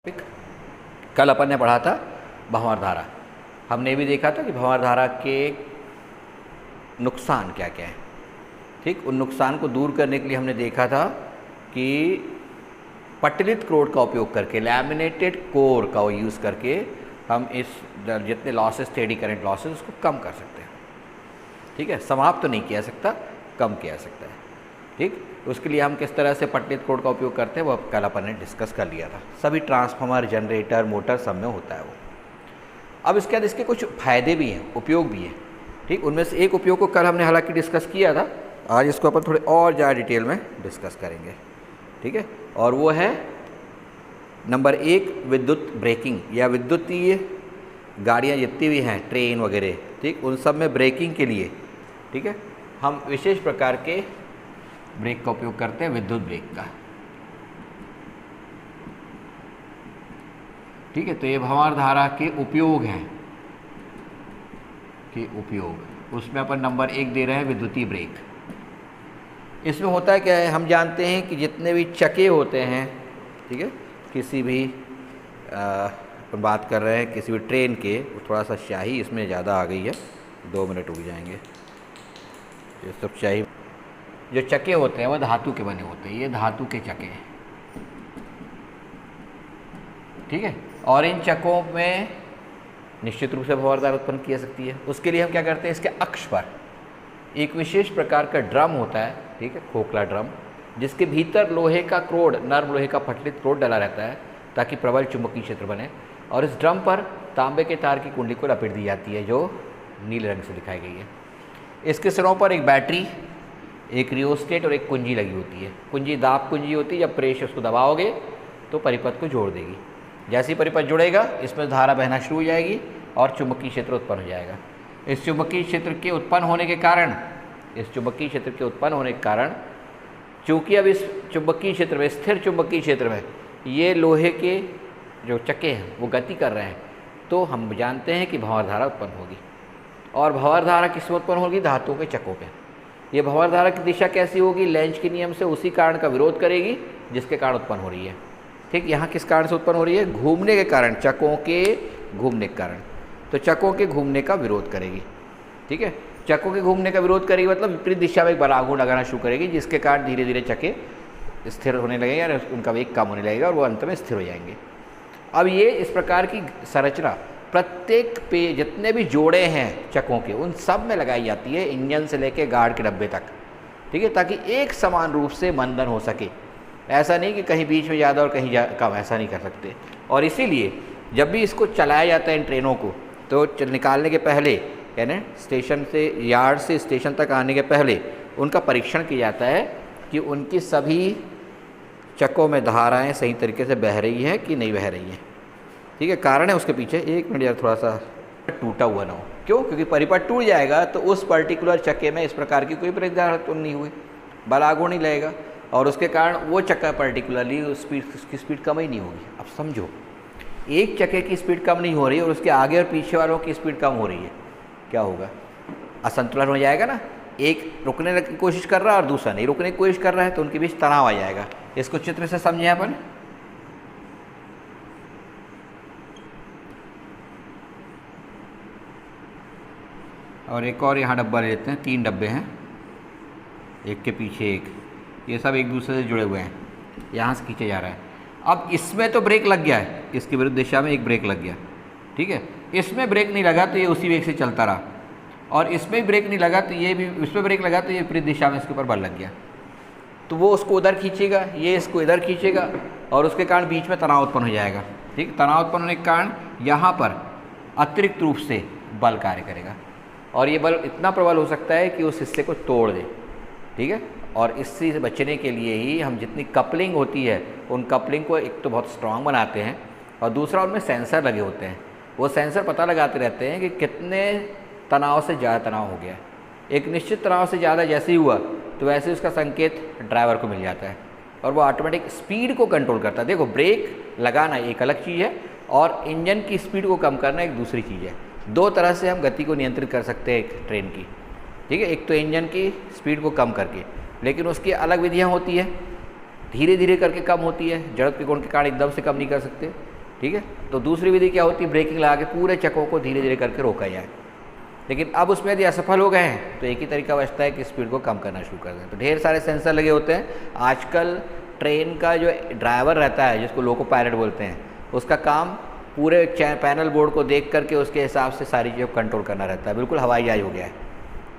Topic कल अपन ने पढ़ा था भंवर धारा। हमने भी देखा था कि भंवर धारा के नुकसान क्या क्या हैं। ठीक, उन नुकसान को दूर करने के लिए हमने देखा था कि पट्टिलित क्रोड का उपयोग करके, लैमिनेटेड कोर का यूज़ करके हम इस जितने लॉसेस थे, एडी करंट लॉसेस, उसको कम कर सकते हैं। ठीक है, समाप्त तो नहीं किया सकता, कम किया सकता है। ठीक, उसके लिए हम किस तरह से पट्टिलित क्रोड का उपयोग करते हैं वो कल अपन ने डिस्कस कर लिया था। सभी ट्रांसफार्मर, जनरेटर, मोटर सब में होता है वो। अब इसके बाद इसके कुछ फ़ायदे भी हैं, उपयोग भी हैं। ठीक, उनमें से एक उपयोग को कल हमने हालांकि डिस्कस किया था, आज इसको अपन थोड़े और ज़्यादा डिटेल में डिस्कस करेंगे। ठीक है, और वो है नंबर 1, विद्युत ब्रेकिंग या विद्युतीय गाड़ियाँ जितनी भी हैं, ट्रेन वगैरह, ठीक, उन सब में ब्रेकिंग के लिए, ठीक है, हम विशेष प्रकार के ब्रेक का उपयोग करते हैं, विद्युत ब्रेक का। ठीक है, तो ये भंवर धारा के उपयोग हैं, कि उपयोग उसमें अपन नंबर 1 दे रहे हैं, विद्युतीय ब्रेक। इसमें होता है क्या है, हम जानते हैं कि जितने भी चक्के होते हैं, ठीक है, किसी भी अपन बात कर रहे हैं किसी भी ट्रेन के, थोड़ा सा स्याही इसमें ज़्यादा आ गई है, 2 मिनट रुक जाएंगे। ये सब स्याही, जो चक्के होते हैं वो धातु के बने होते हैं, ये धातु के चक्के हैं। ठीक है, और इन चक्कों में निश्चित रूप से भंवर धारा उत्पन्न की जा सकती है। उसके लिए हम क्या करते हैं, इसके अक्ष पर एक विशेष प्रकार का ड्रम होता है, ठीक है, खोखला ड्रम, जिसके भीतर लोहे का क्रोड, नर्म लोहे का पट्टिलित क्रोड डला रहता है ताकि प्रबल चुंबकीय क्षेत्र बने। और इस ड्रम पर तांबे के तार की कुंडली को लपेट दी जाती है, जो नीले रंग से दिखाई गई है। इसके सिरों पर एक बैटरी, एक रियोस्टेट और एक कुंजी लगी होती है। कुंजी दाब कुंजी होती है, जब प्रेस उसको दबाओगे तो परिपथ को जोड़ देगी। जैसे ही परिपथ जुड़ेगा, इसमें धारा बहना शुरू हो जाएगी और चुंबकीय क्षेत्र उत्पन्न हो जाएगा। इस चुंबकीय क्षेत्र के उत्पन्न होने के कारण, चूँकि अब इस चुंबकीय क्षेत्र में, स्थिर चुंबकीय क्षेत्र में ये लोहे के जो चक्के हैं वो गति कर रहे हैं, तो हम जानते हैं कि भंवर धारा उत्पन्न होगी। और भंवर धारा किसमें उत्पन्न होगी, धातुओं के चक्कों पे। ये भंवर धारा की दिशा कैसी होगी, लेंज के नियम से उसी कारण का विरोध करेगी जिसके कारण उत्पन्न हो रही है। ठीक, यहाँ किस कारण से उत्पन्न हो रही है, घूमने के कारण, चक्कों के घूमने के कारण। तो चक्कों के घूमने का विरोध करेगी। ठीक है, चक्कों के घूमने का विरोध करेगी मतलब विपरीत दिशा में एक बल आघूर्ण लगाना शुरू करेगी, जिसके कारण धीरे धीरे चक्के स्थिर होने लगेंगे और उनका वेग कम होने लगेगा और वो अंत में स्थिर हो जाएंगे। अब ये इस प्रकार की संरचना प्रत्येक पे जितने भी जोड़े हैं चक्कों के, उन सब में लगाई जाती है, इंजन से लेके गार्ड के डब्बे तक। ठीक है, ताकि एक समान रूप से मंदन हो सके। ऐसा नहीं कि कहीं बीच में ज़्यादा और कहीं कम, ऐसा नहीं कर सकते। और इसीलिए जब भी इसको चलाया जाता है इन ट्रेनों को, तो निकालने के पहले, यानी स्टेशन से, यार्ड से स्टेशन तक आने के पहले उनका परीक्षण किया जाता है कि उनकी सभी चक्कों में धाराएँ सही तरीके से बह रही हैं कि नहीं बह रही हैं। ठीक है, कारण है उसके पीछे, एक मिनट यार, थोड़ा सा टूटा हुआ ना हो। क्यों, क्योंकि परिपथ टूट जाएगा तो उस पर्टिकुलर चक्के में इस प्रकार की कोई प्रेरित धारा उत्पन्न नहीं हुई, बल आघूर्ण नहीं लगेगा, और उसके कारण वो चक्का पर्टिकुलरली उसकी स्पीड कम ही नहीं होगी। अब समझो, एक चक्के की स्पीड कम नहीं हो रही और उसके आगे और पीछे वालों की स्पीड कम हो रही है, क्या होगा, असंतुलन हो जाएगा ना। एक रुकने की कोशिश कर रहा है और दूसरा नहीं रुकने की कोशिश कर रहा है, तो उनके बीच तनाव आ जाएगा। इसको चित्र से समझें अपन। और एक और यहाँ डब्बा ले लेते हैं, 3 डब्बे हैं, एक के पीछे एक, ये सब एक दूसरे से जुड़े हुए हैं, यहाँ से खींचे जा रहा है। अब इसमें तो ब्रेक लग गया है, इसकी विरुद्ध दिशा में एक ब्रेक लग गया। ठीक है, इसमें ब्रेक नहीं लगा तो ये उसी वेग से चलता रहा, और इसमें ब्रेक नहीं लगा तो ये भी, इसमें ब्रेक लगा तो ये विपरीत दिशा में इसके ऊपर बल लग गया, तो वो उसको उधर खींचेगा, ये इसको इधर खींचेगा, और उसके कारण बीच में तनाव उत्पन्न हो जाएगा। ठीक, तनाव उत्पन्न होने के कारण यहाँ पर अतिरिक्त रूप से बल कार्य करेगा, और ये बल इतना प्रबल हो सकता है कि उस हिस्से को तोड़ दे। ठीक है, और इससे बचने के लिए ही हम जितनी कपलिंग होती है, उन कपलिंग को एक तो बहुत स्ट्रांग बनाते हैं, और दूसरा उनमें सेंसर लगे होते हैं। वो सेंसर पता लगाते रहते हैं कि कितने तनाव से ज़्यादा तनाव हो गया है। एक निश्चित तनाव से ज़्यादा जैसे ही हुआ तो वैसे उसका संकेत ड्राइवर को मिल जाता है, और वो ऑटोमेटिक स्पीड को कंट्रोल करता है। देखो, ब्रेक लगाना एक अलग चीज़ है और इंजन की स्पीड को कम करना एक दूसरी चीज़ है। 2 तरह से हम गति को नियंत्रित कर सकते हैं एक ट्रेन की। ठीक है, एक तो इंजन की स्पीड को कम करके, लेकिन उसकी अलग विधियाँ होती है। धीरे धीरे करके कम होती है, जड़त्व के गुण के कारण एकदम से कम नहीं कर सकते, ठीक है। तो दूसरी विधि क्या होती है, ब्रेकिंग लगा के पूरे चक्कों को धीरे धीरे करके रोका जाए। लेकिन अब उसमें यदि असफल हो गए हैं तो एक ही तरीका बचता है कि स्पीड को कम करना शुरू कर दें। तो ढेर सारे सेंसर लगे होते हैं। आजकल ट्रेन का जो ड्राइवर रहता है, जिसको लोको पायलट बोलते हैं, उसका काम पूरे पैनल बोर्ड को देख करके उसके हिसाब से सारी चीज़ों को कंट्रोल करना रहता है। बिल्कुल हवाई जहाज हो गया है,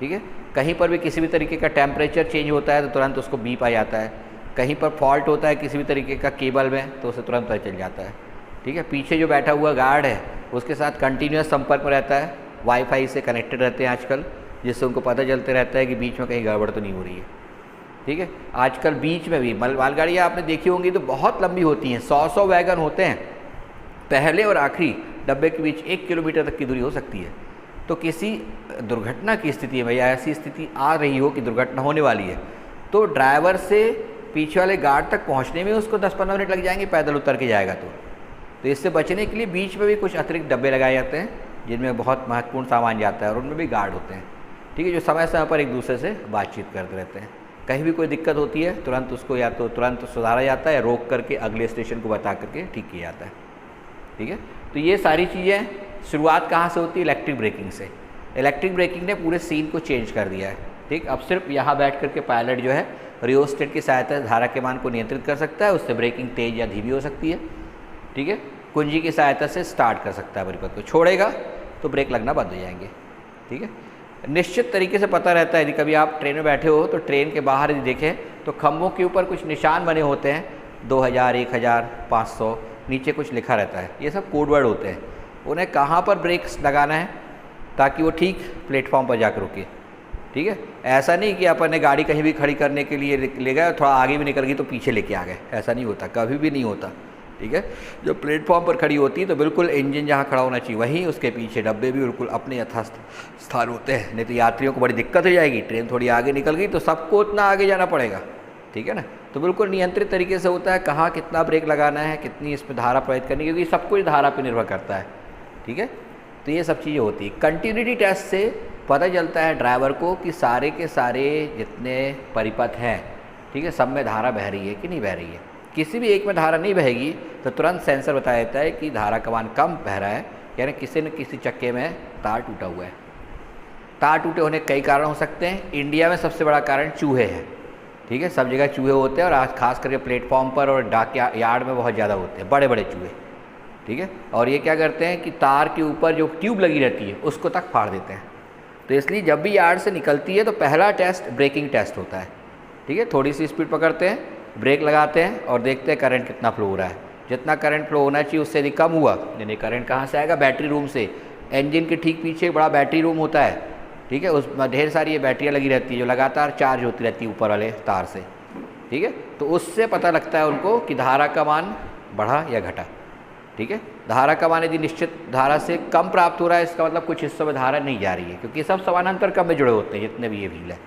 ठीक है। कहीं पर भी किसी भी तरीके का टेम्परेचर चेंज होता है तो तुरंत उसको बीप आ जाता है। कहीं पर फॉल्ट होता है किसी भी तरीके का केबल में तो उसे तुरंत पता चल जाता है, ठीक है। पीछे जो बैठा हुआ गार्ड है उसके साथ कंटिन्यूस संपर्क में रहता है, वाईफाई से कनेक्टेड रहते हैं आजकल, जिससे उनको पता चलते रहता है कि बीच में कहीं गड़बड़ तो नहीं हो रही है, ठीक है। आजकल बीच में भी मालगाड़ियाँ आपने देखी होंगी तो बहुत लंबी होती हैं, 100 वैगन होते हैं, पहले और आखिरी डब्बे के बीच 1 किलोमीटर तक की दूरी हो सकती है। तो किसी दुर्घटना की स्थिति में या ऐसी स्थिति आ रही हो कि दुर्घटना होने वाली है तो ड्राइवर से पीछे वाले गार्ड तक पहुंचने में उसको 10-15 मिनट लग जाएंगे, पैदल उतर के जाएगा तो इससे बचने के लिए बीच में भी कुछ अतिरिक्त डब्बे लगाए जाते हैं जिनमें बहुत महत्वपूर्ण सामान जाता है और उनमें भी गार्ड होते हैं, ठीक है, जो समय समय पर एक दूसरे से बातचीत करते रहते हैं। कहीं भी कोई दिक्कत होती है तुरंत उसको या तो तुरंत सुधारा जाता है या रोक करके अगले स्टेशन को बता करके ठीक किया जाता है, ठीक है। तो ये सारी चीज़ें शुरुआत कहाँ से होती है, इलेक्ट्रिक ब्रेकिंग से। इलेक्ट्रिक ब्रेकिंग ने पूरे सीन को चेंज कर दिया है, ठीक। अब सिर्फ यहाँ बैठ करके पायलट जो है रियोस्टेट की सहायता से धारा के मान को नियंत्रित कर सकता है, उससे ब्रेकिंग तेज या धीमी हो सकती है, ठीक है। कुंजी की सहायता से स्टार्ट कर सकता है परिपथ को, छोड़ेगा तो ब्रेक लगना बंद हो जाएंगे, ठीक है। निश्चित तरीके से पता रहता है, यदि कभी आप ट्रेन में बैठे हो तो ट्रेन के बाहर यदि देखें तो खंभों के ऊपर कुछ निशान बने होते हैं, 2000, 1000, 500, नीचे कुछ लिखा रहता है। ये सब कोड वर्ड होते हैं, उन्हें कहाँ पर ब्रेक्स लगाना है ताकि वो ठीक प्लेटफॉर्म पर जाकर रुके, ठीक है। ऐसा नहीं कि अपन ने गाड़ी कहीं भी खड़ी करने के लिए ले गए, थोड़ा आगे भी निकल गई तो पीछे लेके आ गए, ऐसा नहीं होता, कभी भी नहीं होता, ठीक है। जब प्लेटफॉर्म पर खड़ी होती है तो बिल्कुल इंजन जहाँ खड़ा होना चाहिए वहीं उसके पीछे डब्बे भी बिल्कुल अपने यथास्थ स्थान होते हैं, नहीं तो यात्रियों को बड़ी दिक्कत हो जाएगी। ट्रेन थोड़ी आगे निकल गई तो सबको उतना आगे जाना पड़ेगा, ठीक है ना। तो बिल्कुल नियंत्रित तरीके से होता है कहाँ कितना ब्रेक लगाना है, कितनी इसमें धारा प्रवाहित करनी, क्योंकि सब कुछ धारा पर निर्भर करता है, ठीक है। तो ये सब चीज़ें होती है। कंटिन्यूटी टेस्ट से पता चलता है ड्राइवर को कि सारे के सारे जितने परिपथ हैं, ठीक है, सब में धारा बह रही है कि नहीं बह रही है। किसी भी एक में धारा नहीं बहेगी तो तुरंत सेंसर बता देता है कि धारा का मान कम बह रहा है, यानी किसी न किसी चक्के में तार टूटा हुआ है। तार टूटे होने के कई कारण हो सकते हैं। इंडिया में सबसे बड़ा कारण चूहे हैं, ठीक है, सब जगह चूहे होते हैं और आज खास करके प्लेटफॉर्म पर और डाक यार्ड में बहुत ज़्यादा होते हैं बड़े बड़े चूहे, ठीक है। और ये क्या करते हैं कि तार के ऊपर जो ट्यूब लगी रहती है उसको तक फाड़ देते हैं। तो इसलिए जब भी यार्ड से निकलती है तो पहला टेस्ट ब्रेकिंग टेस्ट होता है, ठीक है। थोड़ी सी स्पीड पकड़ते हैं, ब्रेक लगाते हैं और देखते हैं करंट कितना फ्लो हो रहा है। जितना करंट फ्लो होना चाहिए उससे यदि कम हुआ, यानी करंट कहाँ से आएगा, बैटरी रूम से। इंजन के ठीक पीछे बड़ा बैटरी रूम होता है, ठीक है, उसमें ढेर सारी ये बैटरियाँ लगी रहती है जो लगातार चार्ज होती रहती है ऊपर वाले तार से, ठीक है। तो उससे पता लगता है उनको कि धारा का मान बढ़ा या घटा, ठीक है। धारा का मान यदि निश्चित धारा से कम प्राप्त हो रहा है इसका मतलब कुछ हिस्सों में धारा नहीं जा रही है, क्योंकि सब समानांतर क्रम में जुड़े होते हैं जितने भी ये व्हील है,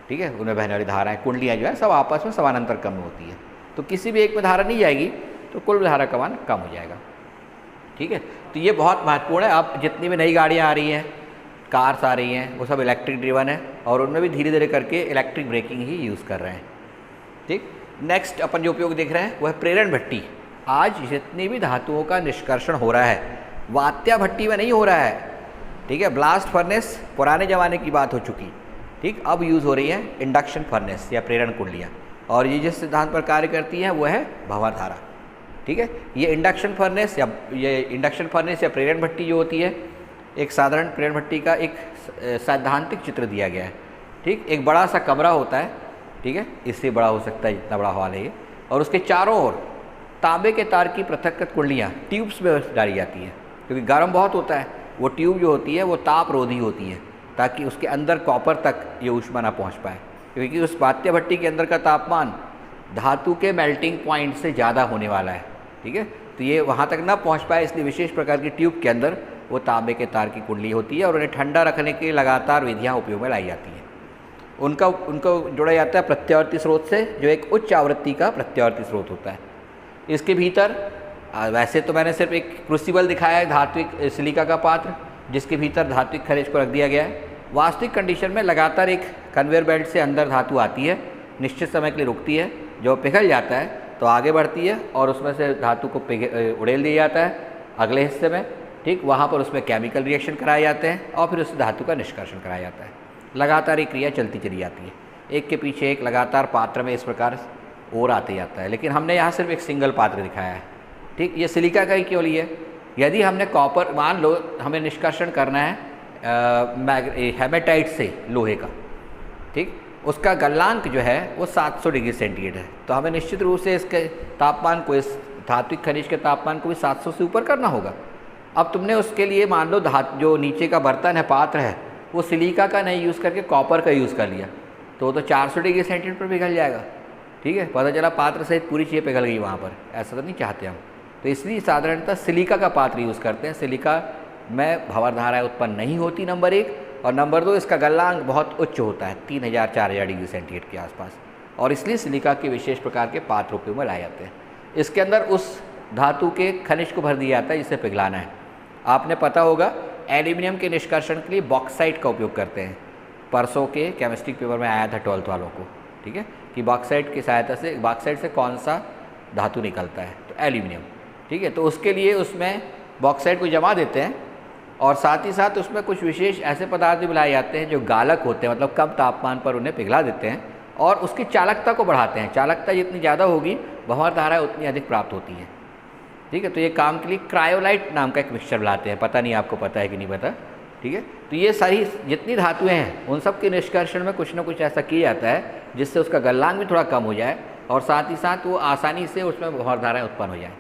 ठीक है, उनमें बहने वाली धाराएँ कुंडलियाँ जो है सब आपस में समानांतर क्रम में होती है। तो किसी भी एक में धारा नहीं जाएगी तो कुल धारा का मान कम हो जाएगा, ठीक है। तो ये बहुत महत्वपूर्ण है। अब जितनी भी नई गाड़ियाँ आ रही हैं, कार्स आ रही हैं, वो सब इलेक्ट्रिक ड्रिवन है और उनमें भी धीरे धीरे करके इलेक्ट्रिक ब्रेकिंग ही यूज़ कर रहे हैं, ठीक। नेक्स्ट अपन जो उपयोग देख रहे हैं वह प्रेरण भट्टी। आज जितनी भी धातुओं का निष्कर्षण हो रहा है वात्या भट्टी में नहीं हो रहा है, ठीक है। ब्लास्ट फर्नेस पुराने ज़माने की बात हो चुकी, ठीक। अब यूज़ हो रही है इंडक्शन फर्नेस या प्रेरण कुंडलियाँ, और ये जिस सिद्धांत पर कार्य करती हैं वो है भंवर धारा, ठीक है। ये इंडक्शन फर्नेस या प्रेरण भट्टी जो होती है, एक साधारण प्रेरण भट्टी का एक सैद्धांतिक चित्र दिया गया है, ठीक। एक बड़ा सा कमरा होता है, ठीक है, इससे बड़ा हो सकता है जितना बड़ा हॉल है ये, और उसके चारों ओर तांबे के तार की पृथक कुंडलियाँ ट्यूब्स में डाली जाती हैं, क्योंकि गर्म बहुत होता है। वो ट्यूब जो होती है वो ताप रोधी होती है ताकि उसके अंदर कॉपर तक ये ऊष्मा ना पहुँच पाए, क्योंकि उस वात्या भट्टी के अंदर का तापमान धातु के मेल्टिंग पॉइंट से ज़्यादा होने वाला है, ठीक है। तो ये वहाँ तक ना पहुँच पाए, इसलिए विशेष प्रकार की ट्यूब के अंदर वो तांबे के तार की कुंडली होती है और उन्हें ठंडा रखने के लिए लगातार विधियाँ उपयोग में लाई जाती हैं। उनको जोड़ा जाता है प्रत्यावर्ती स्रोत से, जो एक उच्च आवृत्ति का प्रत्यावर्ती स्रोत होता है। इसके भीतर वैसे तो मैंने सिर्फ एक क्रूसिबल दिखाया है, धात्विक सिलिका का पात्र जिसके भीतर धात्विक खनिज को रख दिया गया है। वास्तविक कंडीशन में लगातार एक कन्वेयर बेल्ट से अंदर धातु आती है, निश्चित समय के लिए रुकती है, जो पिघल जाता है तो आगे बढ़ती है और उसमें से धातु को उड़ेल दिया जाता है अगले हिस्से में, ठीक। वहाँ पर उसमें केमिकल रिएक्शन कराए जाते हैं और फिर उस धातु का निष्कर्षण कराया जाता है। लगातार ये क्रिया चलती चली जाती है, एक के पीछे एक लगातार पात्र में इस प्रकार और आते जाता है। लेकिन हमने यहाँ सिर्फ एक सिंगल पात्र दिखाया है, ठीक। ये सिलिका का ही केवल है। यदि हमने कॉपर, मान लो हमें निष्कर्षण करना है हेमेटाइट से लोहे का, ठीक, उसका गलनांक जो है वो 700 डिग्री सेंटीग्रेड है, तो हमें निश्चित रूप से इसके तापमान को, इस धात्विक खनिज के तापमान को भी 700 से ऊपर करना होगा। अब तुमने उसके लिए मान लो जो नीचे का बर्तन है, पात्र है, वो सिलिका का नहीं यूज़ करके कॉपर का यूज़ कर लिया, तो 400 डिग्री सेंटीग्रेड पर पिघल जाएगा, ठीक है। पता चला पात्र सहित पूरी चीज़ पिघल गई वहाँ पर, ऐसा तो नहीं चाहते हम। तो इसलिए साधारणतः सिलिका का पात्र यूज़ करते हैं। सिलिका में भंवर धाराएँ उत्पन्न नहीं होती, नंबर 1, और नंबर 2 इसका गलनांक बहुत उच्च होता है, 3000-4000 डिग्री सेंटीग्रेड के आसपास, और इसलिए सिलिका के विशेष प्रकार के पात्र उपयोग में लाए जाते हैं। इसके अंदर उस धातु के खनिज को भर दिया जाता है जिसे पिघलाना है। आपने पता होगा एल्यूमिनियम के निष्कर्षण के लिए बॉक्साइट का उपयोग करते हैं। परसों के केमिस्ट्री पेपर में आया था 12th वालों को, ठीक है, कि बॉक्साइट की सहायता से, बॉक्साइट से कौन सा धातु निकलता है, तो एल्यूमिनियम, ठीक है। तो उसके लिए उसमें बॉक्साइट को जमा देते हैं और साथ ही साथ उसमें कुछ विशेष ऐसे पदार्थ भी मिलाए जाते हैं जो गालक होते हैं, मतलब कम तापमान पर उन्हें पिघला देते हैं और उसकी चालकता को बढ़ाते हैं। चालकता जितनी ज़्यादा होगी भंवर धारा उतनी अधिक प्राप्त होती है, ठीक है। तो ये काम के लिए क्रायोलाइट नाम का एक मिक्सचर लाते हैं, पता नहीं आपको पता है कि नहीं पता, ठीक है। तो ये सारी जितनी धातुएं हैं उन सब के निष्कर्षण में कुछ ना कुछ ऐसा किया जाता है जिससे उसका गलनांक भी थोड़ा कम हो जाए और साथ ही साथ वो आसानी से उसमें भंवर धाराएँ उत्पन्न हो जाए।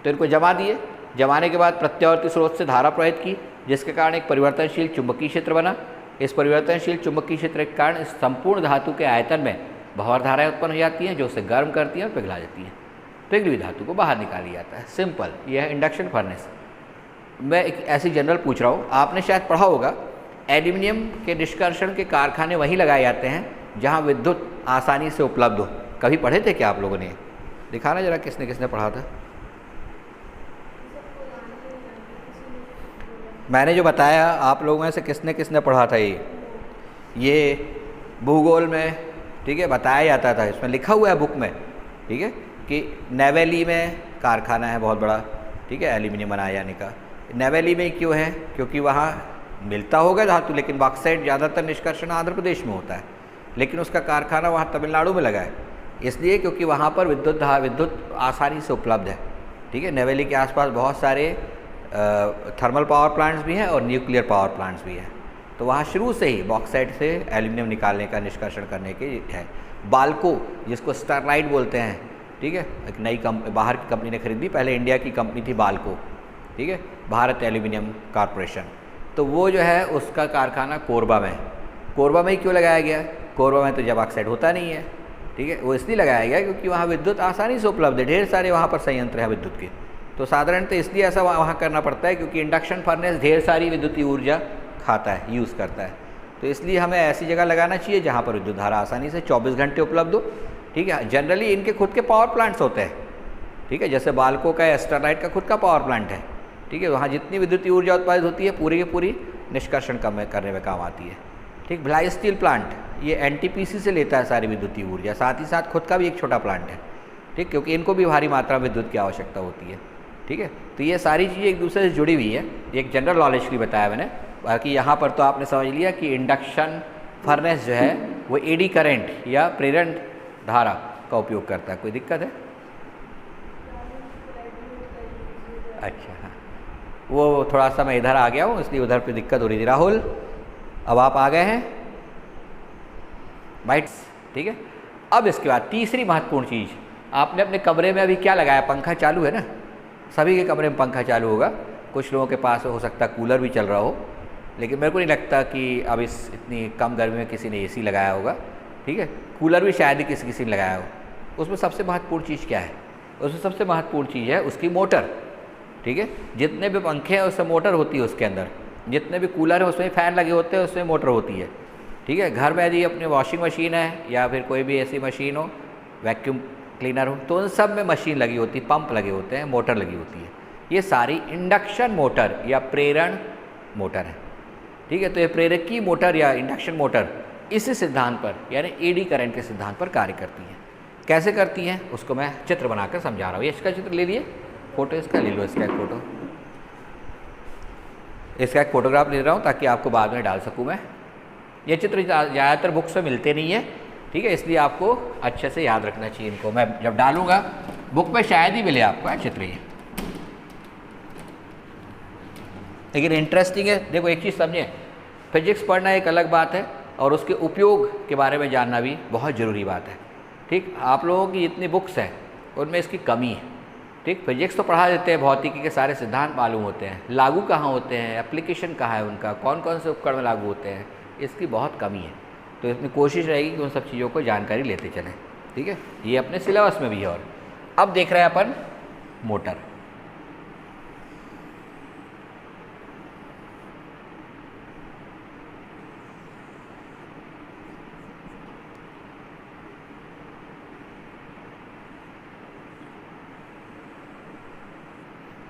तो इनको जमा दिए, जमाने के बाद प्रत्यावर्ती स्रोत से धारा प्रवाहित की, जिसके कारण एक परिवर्तनशील चुंबकीय क्षेत्र बना। इस परिवर्तनशील चुंबकीय क्षेत्र के कारण इस संपूर्ण धातु के आयतन में भंवर धाराएँ उत्पन्न हो जाती हैं जो उसे गर्म करती हैं और पिघला देती हैं। पिघली हुई धातु को बाहर निकाल लिया जाता है। सिंपल, यह है इंडक्शन फर्नेस। मैं एक ऐसी जनरल पूछ रहा हूँ, आपने शायद पढ़ा होगा एल्यूमिनियम के निष्कर्षण के कारखाने वहीं लगाए जाते हैं जहाँ विद्युत आसानी से उपलब्ध हो। कभी पढ़े थे क्या आप लोगों ने? दिखाना जरा किसने किसने पढ़ा था। मैंने जो बताया आप लोगों में से किसने किसने पढ़ा था ये भूगोल में, ठीक है, बताया जाता था, इसमें लिखा हुआ है बुक में, ठीक है, कि नेवेली में कारखाना है बहुत बड़ा, ठीक है, एल्यूमिनियम बनाए जाने का। नेवेली में क्यों है? क्योंकि वहाँ मिलता होगा धातु, लेकिन बॉक्साइट ज़्यादातर निष्कर्षण आंध्र प्रदेश में होता है, लेकिन उसका कारखाना वहाँ तमिलनाडु में लगा है, इसलिए क्योंकि वहाँ पर विद्युत आसानी से उपलब्ध है, ठीक है। नेवेली के आसपास बहुत सारे थर्मल पावर प्लांट्स भी हैं और न्यूक्लियर पावर प्लांट्स भी हैं, तो वहाँ शुरू से ही बॉक्साइट से एल्यूमिनियम निकालने का, निष्कर्षण करने के है। बाल्को, जिसको स्टरलाइट बोलते हैं, ठीक है, एक नई बाहर की कंपनी ने खरीदी, पहले इंडिया की कंपनी थी बाल्को, ठीक है, भारत एल्यूमिनियम कॉरपोरेशन। तो वो जो है उसका कारखाना कोरबा में है। कोरबा में ही क्यों लगाया गया? कोरबा में तो जब ऑक्साइड होता नहीं है, ठीक है, वो इसलिए लगाया गया क्योंकि वहाँ विद्युत आसानी से उपलब्ध है, ढेर सारे वहाँ पर संयंत्र हैं विद्युत के, तो साधारणतः इसलिए ऐसा वहाँ करना पड़ता है क्योंकि इंडक्शन फर्नेस ढेर सारी विद्युतीय ऊर्जा खाता है, यूज़ करता है, तो इसलिए हमें ऐसी जगह लगाना चाहिए जहाँ पर विद्युत धारा आसानी से 24 घंटे उपलब्ध हो, ठीक है। जनरली इनके खुद के पावर प्लांट्स होते हैं, ठीक है, जैसे बाल्को का, स्टरलाइट का खुद का पावर प्लांट है, ठीक है, वहाँ जितनी विद्युतीय ऊर्जा उत्पादित होती है पूरी की पूरी निष्कर्षण करने में काम आती है, ठीक। भिलाई स्टील प्लांट ये एनटीपीसी से लेता है सारी विद्युतीय ऊर्जा, साथ ही साथ खुद का भी एक छोटा प्लांट है, ठीक, क्योंकि इनको भी भारी मात्रा में विद्युत की आवश्यकता होती है, ठीक है। तो ये सारी चीज़ें एक दूसरे से जुड़ी हुई है, एक जनरल नॉलेज के लिए बताया मैंने। बाकी यहाँ पर तो आपने समझ लिया कि इंडक्शन फर्नेस जो है वो एडी करंट या प्रेरण धारा का उपयोग करता है। कोई दिक्कत है? अच्छा, हाँ, वो थोड़ा सा मैं इधर आ गया हूँ इसलिए उधर पे दिक्कत हो रही थी। राहुल, अब आप आ गए हैं बाइट्स, ठीक है। अब इसके बाद तीसरी महत्वपूर्ण चीज़, आपने अपने कमरे में अभी क्या लगाया? पंखा चालू है ना? सभी के कमरे में पंखा चालू होगा, कुछ लोगों के पास हो सकता है कूलर भी चल रहा हो, लेकिन मेरे को नहीं लगता कि अब इस इतनी कम गर्मी में किसी ने एसी लगाया होगा, ठीक है। कूलर भी शायद ही किसी ने लगाया हो। उसमें सबसे महत्वपूर्ण चीज़ क्या है? उसमें सबसे महत्वपूर्ण चीज़ है उसकी मोटर, ठीक है। जितने भी पंखे हैं उसमें मोटर होती है उसके अंदर, जितने भी कूलर हैं उसमें फ़ैन लगे होते हैं उसमें मोटर होती है, ठीक है। घर में यदि अपनी वॉशिंग मशीन है या फिर कोई भी ऐसी मशीन हो, वैक्यूम क्लीनर हो, तो उन सब में मशीन लगी होती है, पंप लगे होते हैं, मोटर लगी होती है। ये सारी इंडक्शन मोटर या प्रेरण मोटर है, ठीक है। तो ये प्रेरकी मोटर या इंडक्शन मोटर इसी सिद्धांत पर यानी एडी करंट के सिद्धांत पर कार्य करती है। कैसे करती हैं उसको मैं चित्र बनाकर समझा रहा हूँ। ये इसका चित्र ले लिए, फोटो इसका ले लो, इसका एक फ़ोटो, इसका एक फ़ोटोग्राफ ले रहा हूँ ताकि आपको बाद में डाल सकूँ मैं। ये चित्र ज़्यादातर बुक्स में मिलते नहीं है, ठीक है, इसलिए आपको अच्छे से याद रखना चाहिए इनको। मैं जब डालूँगा बुक में शायद ही मिले आपको चित्र ये, लेकिन इंटरेस्टिंग है। देखो एक चीज़ समझें, फिजिक्स पढ़ना एक अलग बात है और उसके उपयोग के बारे में जानना भी बहुत ज़रूरी बात है। ठीक, आप लोगों की जितनी बुक्स हैं उनमें इसकी कमी है। ठीक, फिजिक्स तो पढ़ा देते हैं, भौतिकी के सारे सिद्धांत मालूम होते हैं, लागू कहाँ होते हैं, एप्लीकेशन कहाँ है उनका, कौन कौन से उपकरण लागू होते हैं, इसकी बहुत कमी है। तो इसमें कोशिश रहेगी कि उन सब चीज़ों को जानकारी लेते चलें। ठीक है, ये अपने सिलेबस में भी है। और अब देख रहे हैं अपन मोटर।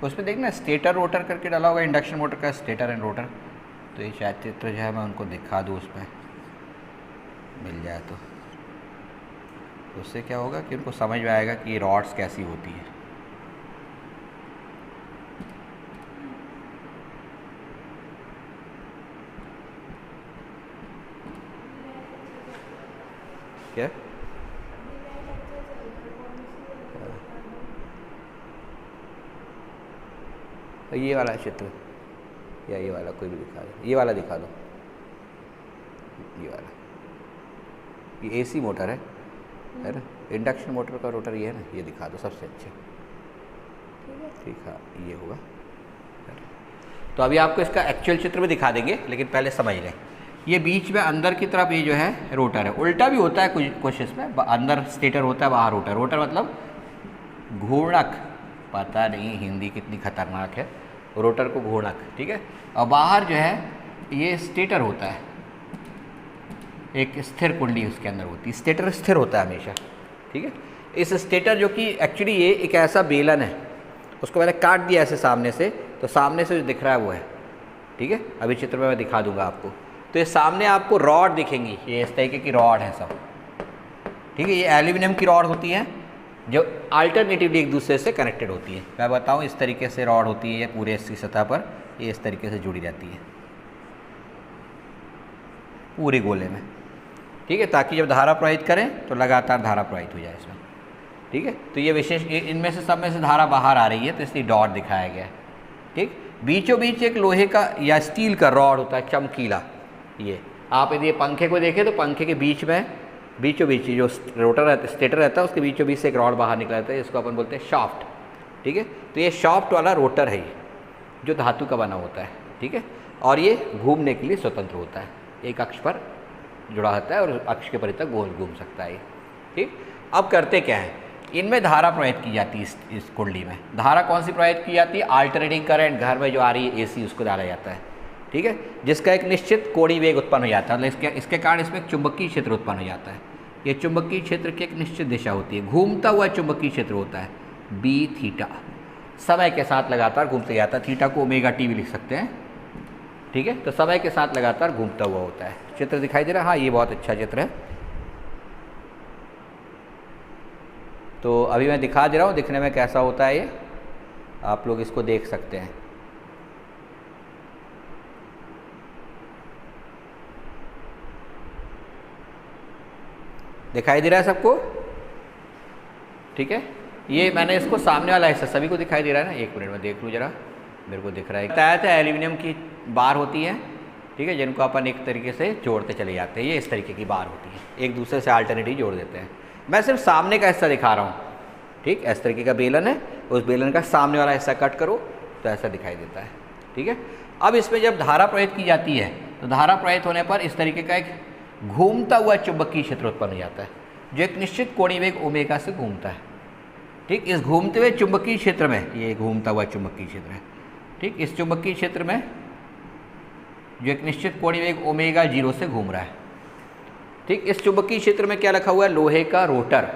उसमें देखना स्टेटर रोटर करके डाला होगा, इंडक्शन मोटर का स्टेटर एंड रोटर। तो ये शायद चित्र जो है मैं उनको दिखा दूँ, उसमें मिल जाए तो उससे क्या होगा कि उनको समझ में आएगा कि रॉड्स कैसी होती है। क्या ये वाला चित्र या ये वाला कोई भी दिखा दो, ये वाला दिखा दो, ये वाला, ये एसी मोटर है ना, इंडक्शन मोटर का रोटर ये है ना, ये दिखा दो सबसे अच्छे। ठीक है, ये होगा। तो अभी आपको इसका एक्चुअल चित्र भी दिखा देंगे, लेकिन पहले समझ लें। ये बीच में अंदर की तरफ ये जो है रोटर है, उल्टा भी होता है कुछ इसमें, अंदर स्टेटर होता है, बाहर रोटर। रोटर मतलब घूर्णक, पता नहीं हिंदी कितनी खतरनाक है, रोटर को घूर्णक। ठीक है, और बाहर जो है ये स्टेटर होता है, एक स्थिर कुंडली उसके अंदर होती है, स्टेटर स्थिर होता है हमेशा। ठीक है, इस स्टेटर जो कि एक्चुअली ये एक ऐसा बेलन है, उसको मैंने काट दिया ऐसे सामने से, तो सामने से जो दिख रहा है वो है। ठीक है, अभी चित्र में मैं दिखा दूंगा आपको। तो ये सामने आपको रॉड दिखेंगी, ये इस तरीके की रॉड है सब। ठीक है, ये एल्यूमिनियम की रॉड होती है जो अल्टरनेटिवली एक दूसरे से कनेक्टेड होती है। मैं बताऊं, इस तरीके से रॉड होती है पूरे इसकी सतह पर, ये इस तरीके से जुड़ी रहती है पूरे गोले में। ठीक है, ताकि जब धारा प्रवाहित करें तो लगातार धारा प्रवाहित हो जाए इसमें। ठीक है, तो ये विशेष, इनमें से सब में से धारा बाहर आ रही है, तो इसलिए डॉट दिखाया गया है। ठीक, बीचों बीच एक लोहे का या स्टील का रॉड होता है, चमकीला। ये आप यदि पंखे को देखें तो पंखे के बीच में, बीचों बीच जो रोटर रहता है, स्टेटर रहता है, उसके बीचों बीच से एक रॉड बाहर निकला रहता है, इसको अपन बोलते हैं शाफ्ट। ठीक है, तो ये शाफ्ट वाला रोटर है, ये जो धातु का बना होता है। ठीक है, और ये घूमने के लिए स्वतंत्र होता है, एक अक्ष पर जुड़ा होता है और अक्ष के परे तक गोल घूम सकता है। ठीक, अब करते क्या है, इनमें धारा प्रवाहित की जाती है। इस कुंडली में धारा कौन सी प्रवाहित की जाती है? अल्टरनेटिंग करंट, घर में जो आ रही है एसी, उसको डाला जाता है। ठीक है, जिसका एक निश्चित कोणीय वेग उत्पन्न हो जाता है, मतलब इसके कारण इसमें एक चुंबकीय क्षेत्र उत्पन्न हो जाता है। ये चुंबकीय क्षेत्र की एक निश्चित दिशा होती है, घूमता हुआ चुंबकीय क्षेत्र होता है, बी थीटा, समय के साथ लगातार घूमते जाता है। थीटा को ओमेगा टी भी लिख सकते हैं। ठीक है, तो समय के साथ लगातार घूमता हुआ होता है। चित्र दिखाई दे रहा है? हाँ, ये बहुत अच्छा चित्र है। तो अभी मैं दिखा दे रहा हूँ, दिखने में कैसा होता है ये, आप लोग इसको देख सकते हैं। दिखाई दे रहा है सबको? ठीक है, ये मैंने इसको सामने वाला हिस्सा सभी को दिखाई दे रहा है ना? एक मिनट में देख लूँ जरा, मेरे को दिख रहा है। बताया था एल्यूमिनियम की बार होती है, ठीक है, जिनको अपन एक तरीके से जोड़ते चले जाते हैं। ये इस तरीके की बार होती है, एक दूसरे से अल्टरनेटिव जोड़ देते हैं। मैं सिर्फ सामने का हिस्सा दिखा रहा हूँ। ठीक, इस तरीके का बेलन है, उस बेलन का सामने वाला हिस्सा कट करो तो ऐसा दिखाई देता है। ठीक है, अब इसमें जब धारा प्रवाहित की जाती है तो धारा प्रवाहित होने पर इस तरीके का एक घूमता हुआ चुंबकीय क्षेत्र उत्पन्न हो जाता है, जो एक निश्चित कोणीय वेग ओमेगा से घूमता है। ठीक, इस घूमते हुए चुंबकीय क्षेत्र में, ये घूमता हुआ चुंबकीय क्षेत्र है। ठीक, इस चुंबकीय क्षेत्र में जो एक निश्चित कोणीय वेग ओमेगा 0 से घूम रहा है। ठीक, इस चुंबकीय क्षेत्र में क्या रखा हुआ है? लोहे का रोटर।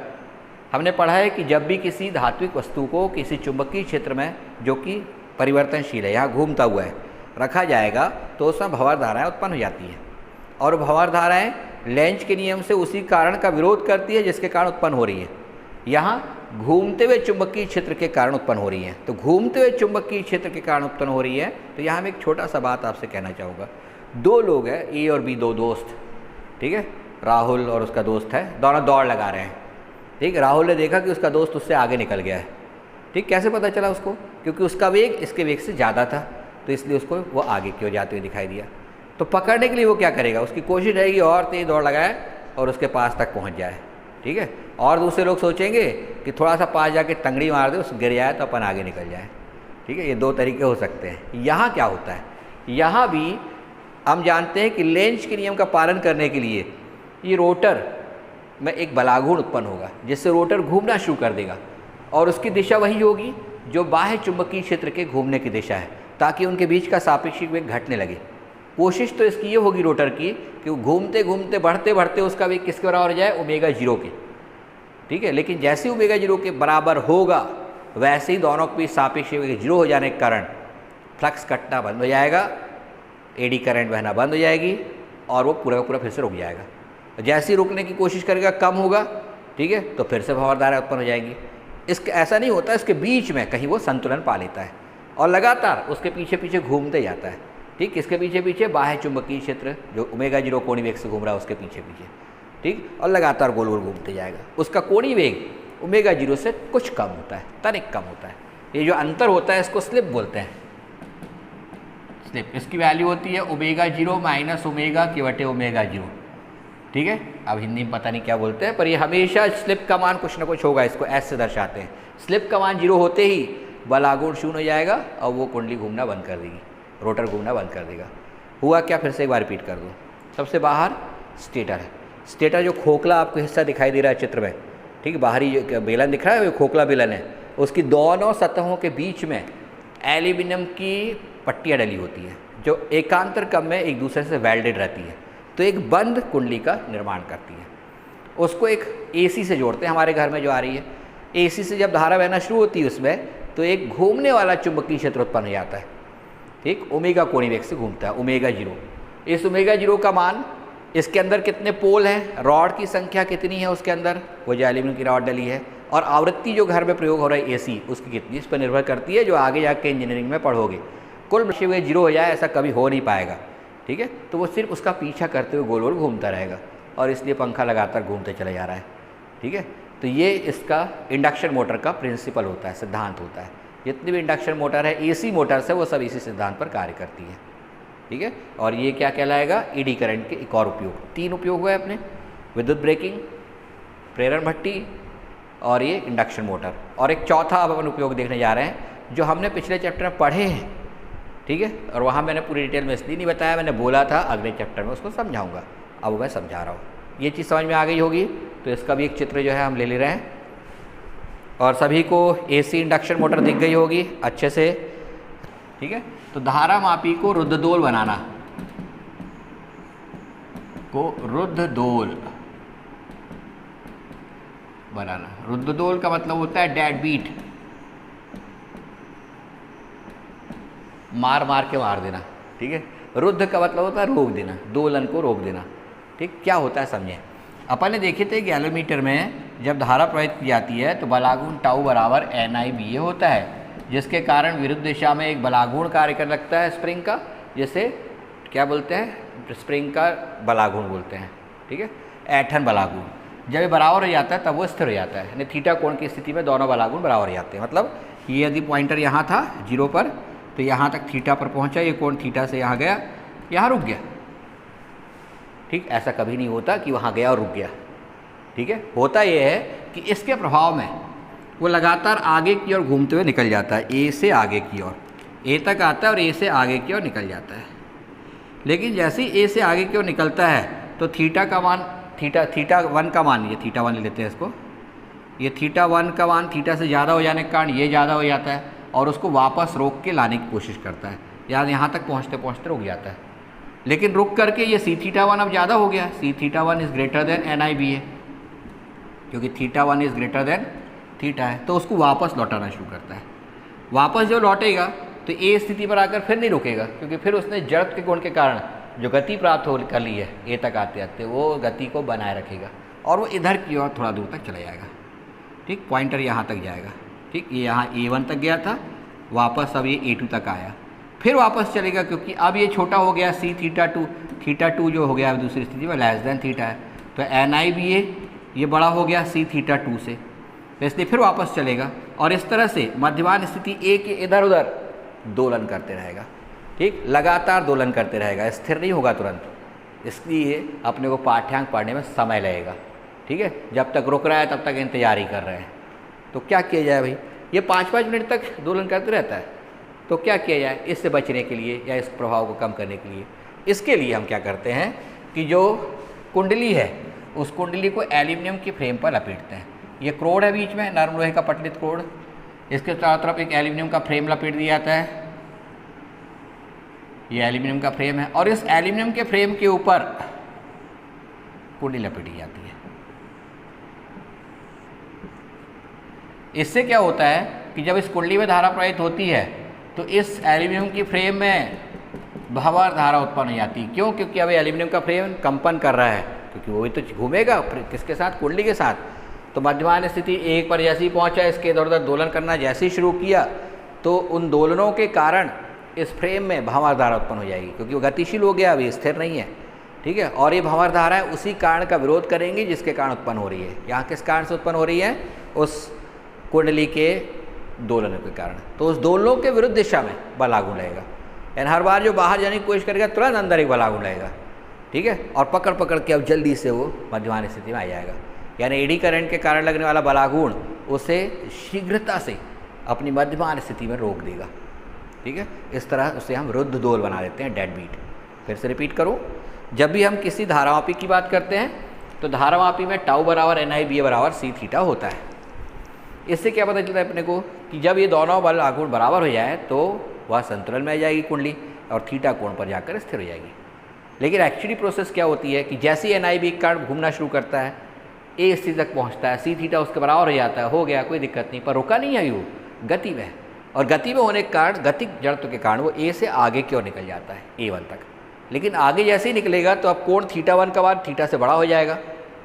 हमने पढ़ा है कि जब भी किसी धात्विक वस्तु को किसी चुंबकीय क्षेत्र में, जो कि परिवर्तनशील है, यहाँ घूमता हुआ है, रखा जाएगा तो उसमें भंवर धाराएँ उत्पन्न हो जाती हैं, और भंवर धाराएँ लेंज के नियम से उसी कारण का विरोध करती है जिसके कारण उत्पन्न हो रही है। यहाँ घूमते हुए चुंबकीय क्षेत्र के कारण उत्पन्न हो रही है। तो घूमते हुए चुंबकीय क्षेत्र के कारण उत्पन्न हो रही है। तो यहाँ मैं एक छोटा सा बात आपसे कहना चाहूँगा। दो लोग हैं, ए और बी, दो दोस्त, ठीक है, राहुल और उसका दोस्त है, दोनों दौड़ लगा रहे हैं। ठीक, राहुल ने देखा कि उसका दोस्त उससे आगे निकल गया है। ठीक, कैसे पता चला उसको? क्योंकि उसका वेग इसके वेग से ज़्यादा था, तो इसलिए उसको वो आगे की ओर जाते हुए दिखाई दिया। तो पकड़ने के लिए वो क्या करेगा? उसकी कोशिश रहेगी और तेज़ दौड़ लगाए और उसके पास तक पहुंच जाए। ठीक है, और दूसरे लोग सोचेंगे कि थोड़ा सा पास जाके तंगड़ी मार दे, उस गिर जाए तो अपन आगे निकल जाए। ठीक है, ये दो तरीके हो सकते हैं। यहाँ क्या होता है? यहाँ भी हम जानते हैं कि लेंज के नियम का पालन करने के लिए ये रोटर में एक बलाघूर्ण उत्पन्न होगा, जिससे रोटर घूमना शुरू कर देगा और उसकी दिशा वही होगी जो बाह्य चुंबकीय क्षेत्र के घूमने की दिशा है, ताकि उनके बीच का सापेक्षिक वेग घटने लगे। कोशिश तो इसकी ये होगी रोटर की कि वो घूमते घूमते बढ़ते बढ़ते उसका वेग किसके बराबर हो जाए? ओमेगा जीरो के। ठीक है, लेकिन जैसे ही ओमेगा जीरो के बराबर होगा वैसे ही दोनों के बीच सापेक्षिक वेग जीरो हो जाने के कारण फ्लक्स कटना बंद हो जाएगा, एडी करंट बहना बंद हो जाएगी और वो पूरा का पूरा फिर से रुक जाएगा। जैसे ही रुकने की कोशिश करेगा कम होगा, ठीक है, तो फिर से भंवरधारा उत्पन्न हो जाएगी। इसके ऐसा नहीं होता, इसके बीच में कहीं वो संतुलन पा लेता है और लगातार उसके पीछे पीछे घूमते जाता है। ठीक, इसके पीछे पीछे बाह्य चुंबकीय क्षेत्र जो ओमेगा जीरो कोणीय वेग से घूम रहा है उसके पीछे पीछे। ठीक, और लगातार गोल गोल घूमते जाएगा। उसका कोणीय वेग ओमेगा जीरो से कुछ कम होता है, तनिक कम होता है। ये जो अंतर होता है इसको स्लिप बोलते हैं। स्लिप, इसकी वैल्यू होती है ओमेगा जीरो माइनस ओमेगा के बटे ओमेगा जीरो। ठीक है, अब हिंदी में पता नहीं क्या बोलते हैं, पर ये हमेशा स्लिप का मान कुछ ना कुछ होगा, इसको एस से दर्शाते हैं। स्लिप का मान जीरो होते ही बलाघूर्ण शून्य हो जाएगा और वो कुंडली घूमना बंद कर देगी, रोटर घूमना बंद कर देगा। हुआ क्या? फिर से एक बार रिपीट कर दूँ। सबसे बाहर स्टेटर है। स्टेटर जो खोखला आपको हिस्सा दिखाई दे रहा है चित्र में, ठीक है, बाहरी जो बेलन दिख रहा है वो खोखला बेलन है। उसकी दोनों सतहों के बीच में एल्यूमिनियम की पट्टियाँ डली होती हैं जो एकांतर क्रम में एक दूसरे से वेल्डेड रहती है, तो एक बंद कुंडली का निर्माण करती है। उसको एक एसी से जोड़ते हैं। हमारे घर में जो आ रही है, एसी से जब धारा बहना शुरू होती है उसमें, तो एक घूमने वाला चुंबकीय क्षेत्र उत्पन्न हो जाता है। ठीक, ओमेगा कोणीय वेग से घूमता है, ओमेगा जीरो। इस ओमेगा जीरो का मान, इसके अंदर कितने पोल हैं, रॉड की संख्या कितनी है उसके अंदर, वो जो एल्यूमिनियम की रॉड डली है, और आवृत्ति जो घर में प्रयोग हो रहा है एसी, उसकी कितनी, इस पर निर्भर करती है, जो आगे जाके इंजीनियरिंग में पढ़ोगे। कुल मिलाकर वे जीरो हो जाए ऐसा कभी हो नहीं पाएगा। ठीक है, तो वो सिर्फ उसका पीछा करते हुए गोल गोल घूमता रहेगा और इसलिए पंखा लगातार घूमते चले जा रहा है। ठीक है, तो ये इसका इंडक्शन मोटर का प्रिंसिपल होता है, सिद्धांत होता है। जितनी भी इंडक्शन मोटर है, एसी मोटर्स है, वो सब इसी सिद्धांत पर कार्य करती है। ठीक है, और ये क्या कहलाएगा? ईडी करंट के एक और उपयोग। 3 उपयोग हुए अपने, विद्युत ब्रेकिंग, प्रेरण भट्टी और ये इंडक्शन मोटर। और एक चौथा अब अपन उपयोग देखने जा रहे हैं जो हमने पिछले चैप्टर में पढ़े हैं। ठीक है, और वहाँ मैंने पूरी डिटेल में इसलिए नहीं बताया, मैंने बोला था अगले चैप्टर में उसको समझाऊंगा, अब मैं समझा रहा हूँ। ये चीज़ समझ में आ गई होगी, तो इसका भी एक चित्र जो है हम ले रहे हैं। और सभी को एसी इंडक्शन मोटर दिख गई होगी अच्छे से। ठीक है, तो धारा मापी को रुद्धदोल बनाना, रुद्धदोल का मतलब होता है डेड बीट, मार मार के मार देना। ठीक है, रुद्ध का मतलब होता है रोक देना, दोलन को रोक देना। ठीक, क्या होता है समझें। अपन ने देखे थे गैलोमीटर में जब धारा प्रवाहित की जाती है तो बलाघूर्ण टाउ बराबर NIBA होता है, जिसके कारण विरुद्ध दिशा में एक बलाघूर्ण कार्य करने लगता है स्प्रिंग का, जिसे क्या बोलते हैं? स्प्रिंग का बलाघूर्ण बोलते हैं। ठीक है, ऐंठन बलाघूर्ण। जब ये बराबर हो जाता है तब वो स्थिर हो जाता है, यानी थीटा कोण की स्थिति में दोनों बलाघूर्ण बराबर हो जाते हैं। मतलब ये यदि पॉइंटर यहाँ था जीरो पर, तो यहाँ तक थीटा पर पहुँचा, ये कोण थीटा से यहाँ गया, यहाँ रुक गया। ठीक, ऐसा कभी नहीं होता कि वहाँ गया और रुक गया। ठीक है, होता यह है कि इसके प्रभाव में वो लगातार आगे की ओर घूमते हुए निकल जाता है, ए से आगे की ओर, ए तक आता है और ए से आगे की ओर निकल जाता है। लेकिन जैसे ही ए से आगे की ओर निकलता है तो थीटा का मान, थीटा 1 का मान, ये थीटा 1 ले लेते हैं इसको, ये थीटा 1 का मान थीटा से ज़्यादा हो जाने के कारण ये ज़्यादा हो जाता है और उसको वापस रोक के लाने की कोशिश करता है, या यहाँ तक पहुँचते पहुँचते रुक जाता है। लेकिन रुक करके ये सी थीटा 1 अब ज़्यादा हो गया, C theta 1 is greater than NIBA, क्योंकि theta 1 is greater than theta है, तो उसको वापस लौटाना शुरू करता है। वापस जो लौटेगा तो ए स्थिति पर आकर फिर नहीं रुकेगा, क्योंकि फिर उसने जड़त्व के गुण के कारण जो गति प्राप्त हो कर ली है ए तक आते आते, वो गति को बनाए रखेगा और वो इधर की ओर थोड़ा दूर तक चला जाएगा। ठीक, पॉइंटर यहाँ तक जाएगा। ठीक, ये यहाँ A1 तक गया था, वापस अब ये A2 तक आया, फिर वापस चलेगा क्योंकि अब ये छोटा हो गया C θ2, θ2 जो हो गया अब दूसरी स्थिति में लेस देन थीटा है, तो NIBA ये बड़ा हो गया C θ2 से, तो इसलिए फिर वापस चलेगा और इस तरह से मध्यमान स्थिति A के इधर उधर दोलन करते रहेगा। ठीक, लगातार दोलन करते रहेगा, स्थिर नहीं होगा तुरंत, इसलिए अपने को पाठ्यांक पढ़ने में समय लगेगा। ठीक है, जब तक रुक रहा है तब तक इंतजार ही कर रहे हैं। तो क्या किया जाए भाई, ये 5-5 मिनट तक दोलन करते रहता है, तो क्या किया जाए इससे बचने के लिए या इस प्रभाव को कम करने के लिए? इसके लिए हम क्या करते हैं कि जो कुंडली है उस कुंडली को एल्यूमिनियम की फ्रेम पर लपेटते हैं। ये क्रोड है बीच में, नरम लोहे का पटलित क्रोड, इसके चारों तरफ एक एल्यूमिनियम का फ्रेम लपेट दिया जाता है। ये एल्यूमिनियम का फ्रेम है और इस एल्यूमिनियम के फ्रेम के ऊपर कुंडली लपेटी जाती है। इससे क्या होता है कि जब इस कुंडली में धारा प्रवाहित होती है तो इस एल्यूमिनियम की फ्रेम में भंवर धारा उत्पन्न हो जाती है। क्यों? क्योंकि अब एल्यूमिनियम का फ्रेम कंपन कर रहा है, क्योंकि वो भी तो घूमेगा किसके साथ, कुंडली के साथ। तो मध्यमान स्थिति 1 पर जैसे ही पहुंचा, इसके इधर उधर दोलन करना जैसे ही शुरू किया तो उन दोलनों के कारण इस फ्रेम में भंवर धारा उत्पन्न हो जाएगी, क्योंकि वो गतिशील हो गया, अभी स्थिर नहीं है। ठीक है, और ये भंवर धारा है उसी कारण का विरोध करेंगी जिसके कारण उत्पन्न हो रही है। यहाँ किस कारण से उत्पन्न हो रही है? उस कुंडली के दोलनों के कारण। तो उस दोलनों के विरुद्ध दिशा में बल लागू लगेगा, यानी हर बार जो बाहर जाने की कोशिश करेगा तुरंत अंदर एक बल लागू लगेगा। ठीक है, और पकड़ पकड़ के अब जल्दी से वो मध्यमान स्थिति में आ जाएगा, यानी एडी करंट के कारण लगने वाला बलागुण उसे शीघ्रता से अपनी मध्यमान स्थिति में रोक देगा। ठीक है, इस तरह उसे हम रुद्ध दोल बना देते हैं, डेड बीट। फिर से रिपीट करूँ, जब भी हम किसी धारामापी की बात करते हैं तो धारामापी में टाउ बराबर NIBA बराबर C θ होता है। इससे क्या पता चलता है अपने को कि जब ये दोनों बल आघूर्ण बराबर हो जाए तो वह संतुलन में आ जाएगी कुंडली और थीटा कोण पर जाकर स्थिर हो जाएगी। लेकिन एक्चुअली प्रोसेस क्या होती है कि जैसे ही NIBA का कारण घूमना शुरू करता है, A स्थिति तक पहुंचता है, C θ उसके बराबर हो जाता है, हो गया, कोई दिक्कत नहीं, पर रुका नहीं है, वो गति में है। और गति में होने के कारण, गतिक जड़त्व के कारण वो A से आगे की ओर निकल जाता है A1 तक। लेकिन आगे जैसे ही निकलेगा तो अब कोण θ1 का बाद थीटा से बड़ा हो जाएगा,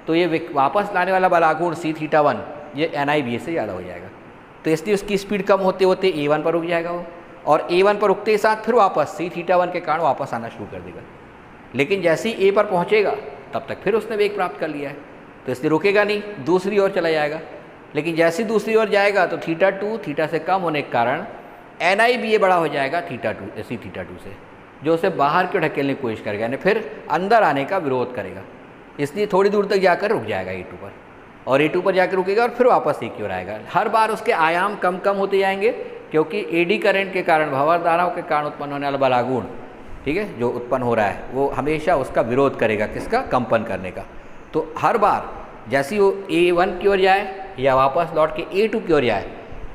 तो ये वापस लाने वाला बलागुण C θ1 ये NIBA से ज़्यादा हो जाएगा। तो इसलिए उसकी स्पीड कम होते होते A1 पर रुक जाएगा वो, और A1 पर रुकते ही साथ फिर वापस C θ1 के कारण वापस आना शुरू कर देगा। लेकिन जैसे ही A पर पहुँचेगा तब तक फिर उसने वेग प्राप्त कर लिया है, तो इसलिए रुकेगा नहीं, दूसरी ओर चला जाएगा। लेकिन जैसे ही दूसरी ओर जाएगा तो θ2 थीटा से कम होने के कारण NIBA बड़ा हो जाएगा C θ2 से, जो उसे बाहर क्यों ढकेलने की कोशिश करेगा, यानी फिर अंदर आने का विरोध करेगा। इसलिए थोड़ी दूर तक जाकर रुक जाएगा A2 पर, और A2 पर जाकर रुकेगा और फिर वापस A की ओर आएगा। हर बार उसके आयाम कम कम होते जाएंगे, क्योंकि एडी करंट के कारण, भंवर धाराओं के कारण उत्पन्न होने वाला बलागुण, ठीक है, जो उत्पन्न हो रहा है वो हमेशा उसका विरोध करेगा, किसका? कंपन करने का। तो हर बार जैसे ही वो A1 की ओर जाए या वापस लौट के A2 की ओर जाए,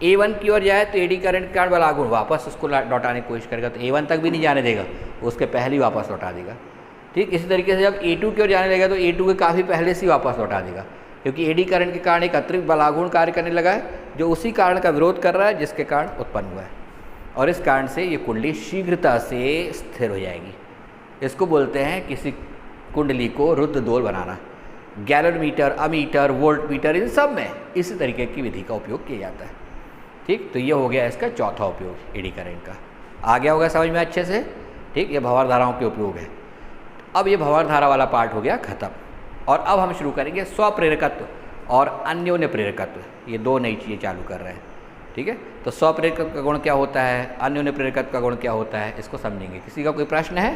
A1 की ओर जाए तो एडी करंट के कारण बलागुण वापस उसको लौटाने की कोशिश करेगा, तो A1 तक भी नहीं जाने देगा, उसके पहले ही वापस लौटा देगा। ठीक, इसी तरीके से जब A2 की ओर जाने लगेगा तो A2 के काफ़ी पहले से ही वापस लौटा देगा, क्योंकि एडी करंट के कारण एक अतिरिक्त बलागुण कार्य करने लगा है, जो उसी कारण का विरोध कर रहा है जिसके कारण उत्पन्न हुआ है, और इस कारण से ये कुंडली शीघ्रता से स्थिर हो जाएगी। इसको बोलते हैं किसी कुंडली को रुद्ध दोल बनाना। Galvanometer, ammeter, voltmeter, इन सब में इसी तरीके की विधि का उपयोग किया जाता है। ठीक, तो ये हो गया इसका चौथा उपयोग एडी करंट का। आ गया होगा समझ में अच्छे से। ठीक, ये भंवर धाराओं के उपयोग है। अब ये भंवर धारा वाला पार्ट हो गया खत्म, और अब हम शुरू करेंगे स्वप्रेरकत्व और अन्योन्य प्रेरकत्व। ये दो नई चीज़ें चालू कर रहे हैं। ठीक है, तो स्वप्रेरकत्व का गुण क्या होता है, अन्योन्य प्रेरकत्व का गुण क्या होता है, इसको समझेंगे। किसी का कोई प्रश्न है?